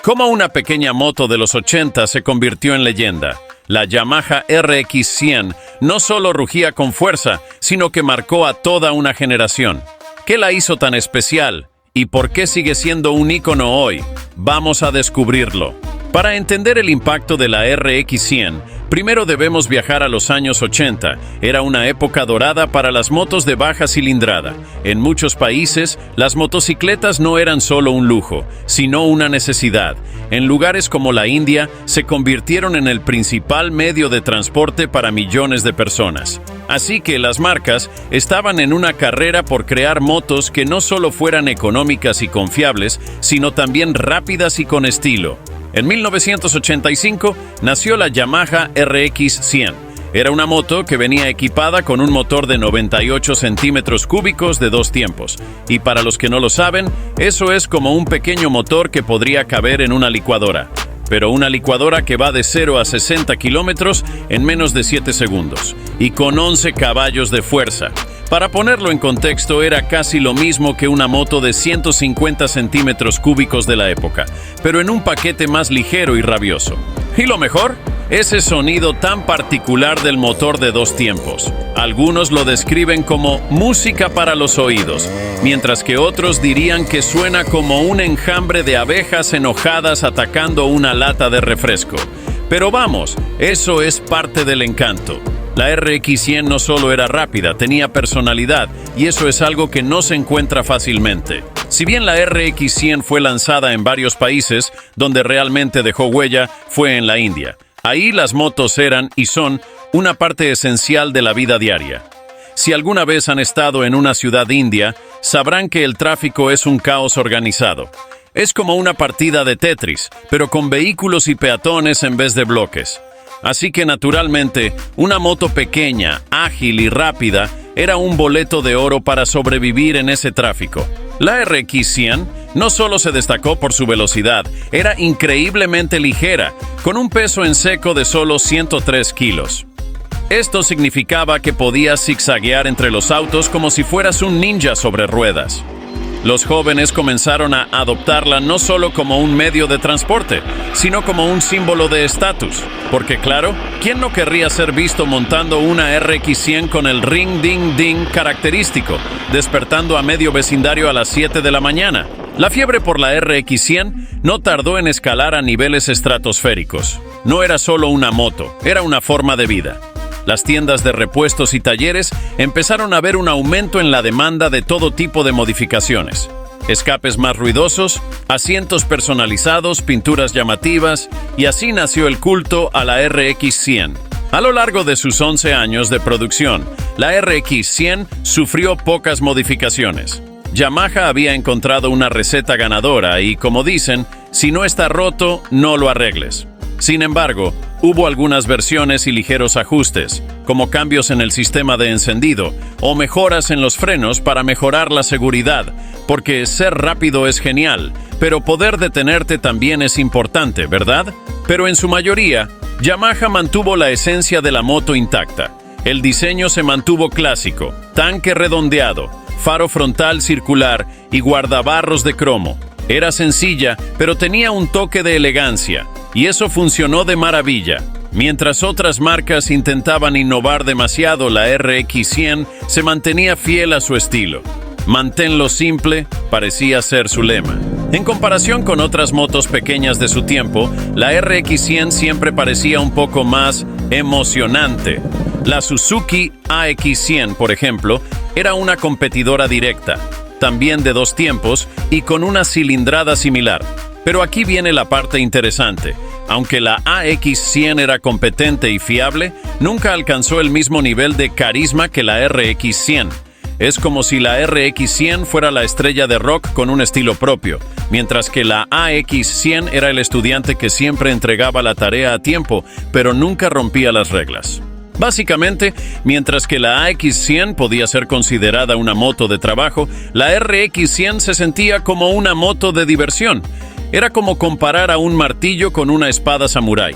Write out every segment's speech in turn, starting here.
Como una pequeña moto de los 80 se convirtió en leyenda, la Yamaha RX-100 no solo rugía con fuerza, sino que marcó a toda una generación. ¿Qué la hizo tan especial? ¿Y por qué sigue siendo un ícono hoy? Vamos a descubrirlo. Para entender el impacto de la RX-100, primero debemos viajar a los años 80. Era una época dorada para las motos de baja cilindrada. En muchos países, las motocicletas no eran solo un lujo, sino una necesidad. En lugares como la India, se convirtieron en el principal medio de transporte para millones de personas. Así que las marcas estaban en una carrera por crear motos que no solo fueran económicas y confiables, sino también rápidas y con estilo. En 1985 nació la Yamaha RX-100. Era una moto que venía equipada con un motor de 98 centímetros cúbicos de 2 tiempos. Y para los que no lo saben, eso es como un pequeño motor que podría caber en una licuadora. Pero una licuadora que va de 0 a 60 kilómetros en menos de 7 segundos. Y con 11 caballos de fuerza. Para ponerlo en contexto, era casi lo mismo que una moto de 150 centímetros cúbicos de la época, pero en un paquete más ligero y rabioso. ¿Y lo mejor? Ese sonido tan particular del motor de 2 tiempos. Algunos lo describen como música para los oídos, mientras que otros dirían que suena como un enjambre de abejas enojadas atacando una lata de refresco. Pero vamos, eso es parte del encanto. La RX-100 no solo era rápida, tenía personalidad, y eso es algo que no se encuentra fácilmente. Si bien la RX-100 fue lanzada en varios países, donde realmente dejó huella fue en la India. Ahí las motos eran y son una parte esencial de la vida diaria. Si alguna vez han estado en una ciudad india, sabrán que el tráfico es un caos organizado. Es como una partida de Tetris, pero con vehículos y peatones en vez de bloques. Así que naturalmente, una moto pequeña, ágil y rápida era un boleto de oro para sobrevivir en ese tráfico. La RX-100 no solo se destacó por su velocidad, era increíblemente ligera, con un peso en seco de solo 103 kilos. Esto significaba que podías zigzaguear entre los autos como si fueras un ninja sobre ruedas. Los jóvenes comenzaron a adoptarla no solo como un medio de transporte, sino como un símbolo de estatus. Porque claro, ¿quién no querría ser visto montando una RX-100 con el ring-ding-ding característico, despertando a medio vecindario a las 7 de la mañana? La fiebre por la RX-100 no tardó en escalar a niveles estratosféricos. No era solo una moto, era una forma de vida. Las tiendas de repuestos y talleres empezaron a ver un aumento en la demanda de todo tipo de modificaciones. Escapes más ruidosos, asientos personalizados, pinturas llamativas, y así nació el culto a la RX-100. A lo largo de sus 11 años de producción, la RX-100 sufrió pocas modificaciones. Yamaha había encontrado una receta ganadora y, como dicen, si no está roto, no lo arregles. Sin embargo, hubo algunas versiones y ligeros ajustes, como cambios en el sistema de encendido o mejoras en los frenos para mejorar la seguridad, porque ser rápido es genial, pero poder detenerte también es importante, ¿verdad? Pero en su mayoría, Yamaha mantuvo la esencia de la moto intacta. El diseño se mantuvo clásico, tanque redondeado, faro frontal circular y guardabarros de cromo. Era sencilla, pero tenía un toque de elegancia, y eso funcionó de maravilla. Mientras otras marcas intentaban innovar demasiado, la RX-100 se mantenía fiel a su estilo. Manténlo simple, parecía ser su lema. En comparación con otras motos pequeñas de su tiempo, la RX-100 siempre parecía un poco más emocionante. La Suzuki AX100, por ejemplo, era una competidora directa, también de 2 tiempos y con una cilindrada similar. Pero aquí viene la parte interesante. Aunque la AX100 era competente y fiable, nunca alcanzó el mismo nivel de carisma que la RX100. Es como si la RX100 fuera la estrella de rock con un estilo propio, mientras que la AX100 era el estudiante que siempre entregaba la tarea a tiempo, pero nunca rompía las reglas. Básicamente, mientras que la AX100 podía ser considerada una moto de trabajo, la RX100 se sentía como una moto de diversión. Era como comparar a un martillo con una espada samurái.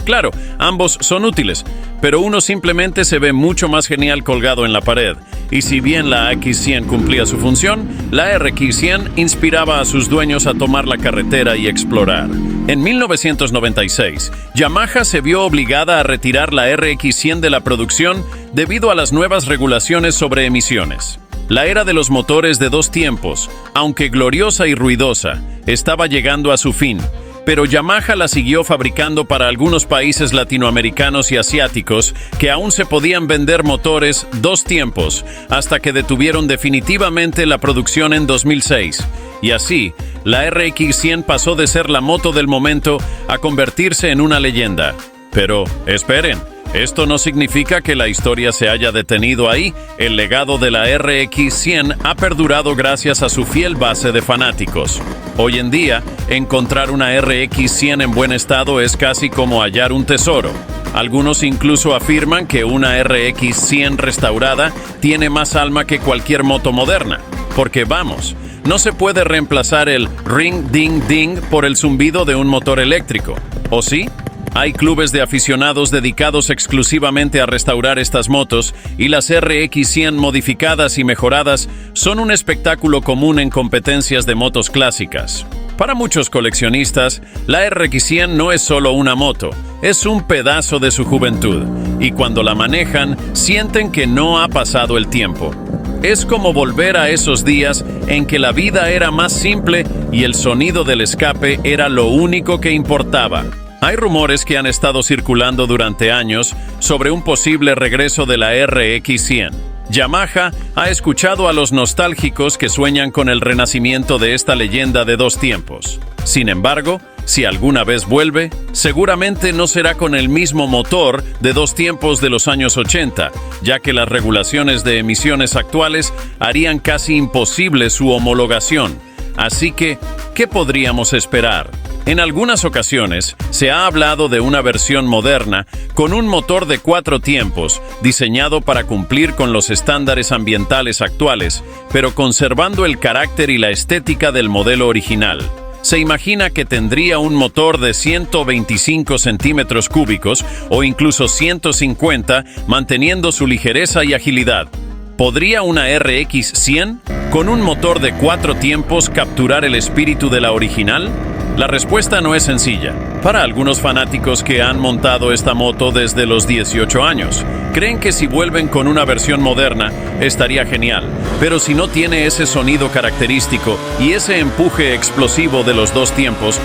Claro, ambos son útiles, pero uno simplemente se ve mucho más genial colgado en la pared. Y si bien la X100 cumplía su función, la RX100 inspiraba a sus dueños a tomar la carretera y explorar. En 1996, Yamaha se vio obligada a retirar la RX100 de la producción debido a las nuevas regulaciones sobre emisiones. La era de los motores de dos tiempos, aunque gloriosa y ruidosa, estaba llegando a su fin, pero Yamaha la siguió fabricando para algunos países latinoamericanos y asiáticos que aún se podían vender motores dos tiempos, hasta que detuvieron definitivamente la producción en 2006. Y así, la RX100 pasó de ser la moto del momento a convertirse en una leyenda. Pero, esperen. Esto no significa que la historia se haya detenido ahí. El legado de la RX100 ha perdurado gracias a su fiel base de fanáticos. Hoy en día, encontrar una RX100 en buen estado es casi como hallar un tesoro. Algunos incluso afirman que una RX100 restaurada tiene más alma que cualquier moto moderna. Porque vamos, no se puede reemplazar el ring ding ding por el zumbido de un motor eléctrico. ¿O sí? Hay clubes de aficionados dedicados exclusivamente a restaurar estas motos y las RX100 modificadas y mejoradas son un espectáculo común en competencias de motos clásicas. Para muchos coleccionistas, la RX100 no es solo una moto, es un pedazo de su juventud, y cuando la manejan, sienten que no ha pasado el tiempo. Es como volver a esos días en que la vida era más simple y el sonido del escape era lo único que importaba. Hay rumores que han estado circulando durante años sobre un posible regreso de la RX100. Yamaha ha escuchado a los nostálgicos que sueñan con el renacimiento de esta leyenda de dos tiempos. Sin embargo, si alguna vez vuelve, seguramente no será con el mismo motor de dos tiempos de los años 80, ya que las regulaciones de emisiones actuales harían casi imposible su homologación. Así que, ¿qué podríamos esperar? En algunas ocasiones se ha hablado de una versión moderna con un motor de 4 tiempos diseñado para cumplir con los estándares ambientales actuales, pero conservando el carácter y la estética del modelo original. Se imagina que tendría un motor de 125 centímetros cúbicos o incluso 150, manteniendo su ligereza y agilidad. ¿Podría una RX100 con un motor de 4 tiempos capturar el espíritu de la original? La respuesta no es sencilla. Para algunos fanáticos que han montado esta moto desde los 18 años, creen que si vuelven con una versión moderna, estaría genial. Pero si no tiene ese sonido característico y ese empuje explosivo de los dos tiempos,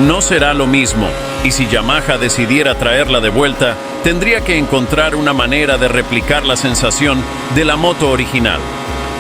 no será lo mismo. Y si Yamaha decidiera traerla de vuelta, tendría que encontrar una manera de replicar la sensación de la moto original.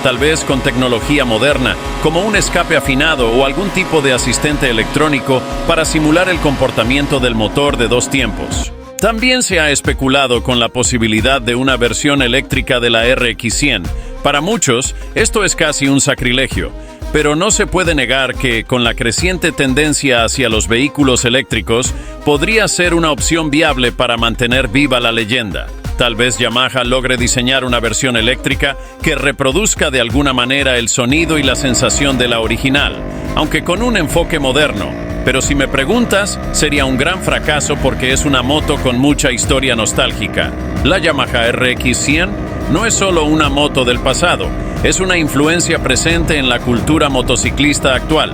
Tal vez con tecnología moderna, como un escape afinado o algún tipo de asistente electrónico para simular el comportamiento del motor de dos tiempos. También se ha especulado con la posibilidad de una versión eléctrica de la RX100. Para muchos, esto es casi un sacrilegio, pero no se puede negar que, con la creciente tendencia hacia los vehículos eléctricos, podría ser una opción viable para mantener viva la leyenda. Tal vez Yamaha logre diseñar una versión eléctrica que reproduzca de alguna manera el sonido y la sensación de la original, aunque con un enfoque moderno. Pero si me preguntas, sería un gran fracaso porque es una moto con mucha historia nostálgica. La Yamaha RX100 no es solo una moto del pasado, es una influencia presente en la cultura motociclista actual.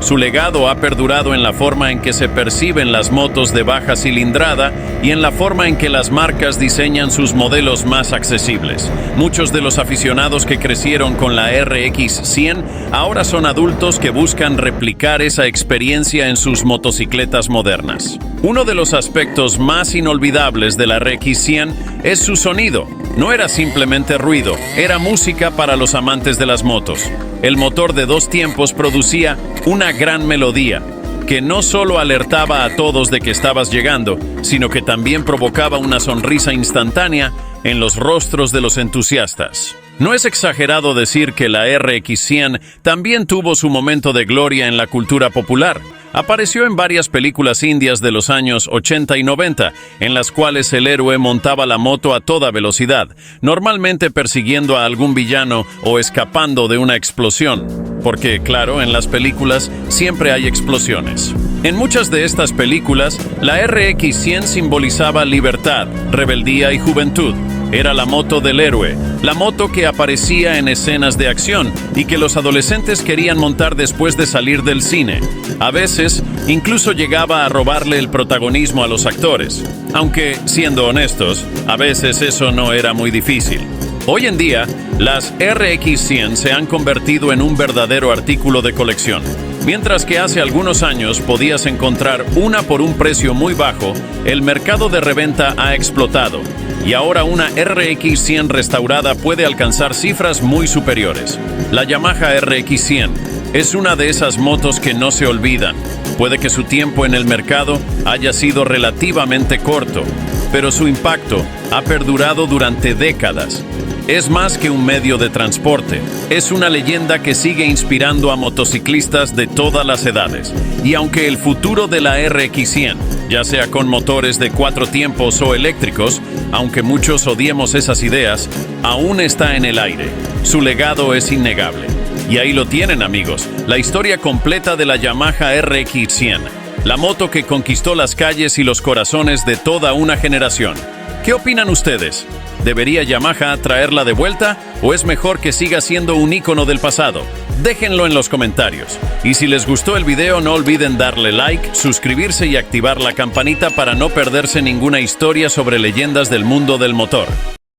Su legado ha perdurado en la forma en que se perciben las motos de baja cilindrada y en la forma en que las marcas diseñan sus modelos más accesibles. Muchos de los aficionados que crecieron con la RX100 ahora son adultos que buscan replicar esa experiencia en sus motocicletas modernas. Uno de los aspectos más inolvidables de la RX100 es su sonido. No era simplemente ruido, era música para los amantes de las motos. El motor de dos tiempos producía una gran melodía, que no solo alertaba a todos de que estabas llegando, sino que también provocaba una sonrisa instantánea en los rostros de los entusiastas. No es exagerado decir que la RX100 también tuvo su momento de gloria en la cultura popular. Apareció en varias películas indias de los años 80 y 90, en las cuales el héroe montaba la moto a toda velocidad, normalmente persiguiendo a algún villano o escapando de una explosión. porque, claro, en las películas siempre hay explosiones. En muchas de estas películas, la RX-100 simbolizaba libertad, rebeldía y juventud. Era la moto del héroe, la moto que aparecía en escenas de acción y que los adolescentes querían montar después de salir del cine. A veces, incluso llegaba a robarle el protagonismo a los actores. Aunque, siendo honestos, a veces eso no era muy difícil. Hoy en día, las RX-100 se han convertido en un verdadero artículo de colección. Mientras que hace algunos años podías encontrar una por un precio muy bajo, el mercado de reventa ha explotado. Y ahora una RX-100 restaurada puede alcanzar cifras muy superiores. La Yamaha RX-100 es una de esas motos que no se olvidan. Puede que su tiempo en el mercado haya sido relativamente corto, pero su impacto ha perdurado durante décadas. Es más que un medio de transporte, es una leyenda que sigue inspirando a motociclistas de todas las edades. Y aunque el futuro de la RX-100, ya sea con motores de 4 tiempos o eléctricos, aunque muchos odiemos esas ideas, aún está en el aire. Su legado es innegable. Y ahí lo tienen, amigos, la historia completa de la Yamaha RX-100, la moto que conquistó las calles y los corazones de toda una generación. ¿Qué opinan ustedes? ¿Debería Yamaha traerla de vuelta o es mejor que siga siendo un ícono del pasado? Déjenlo en los comentarios. Y si les gustó el video, no olviden darle like, suscribirse y activar la campanita para no perderse ninguna historia sobre leyendas del mundo del motor.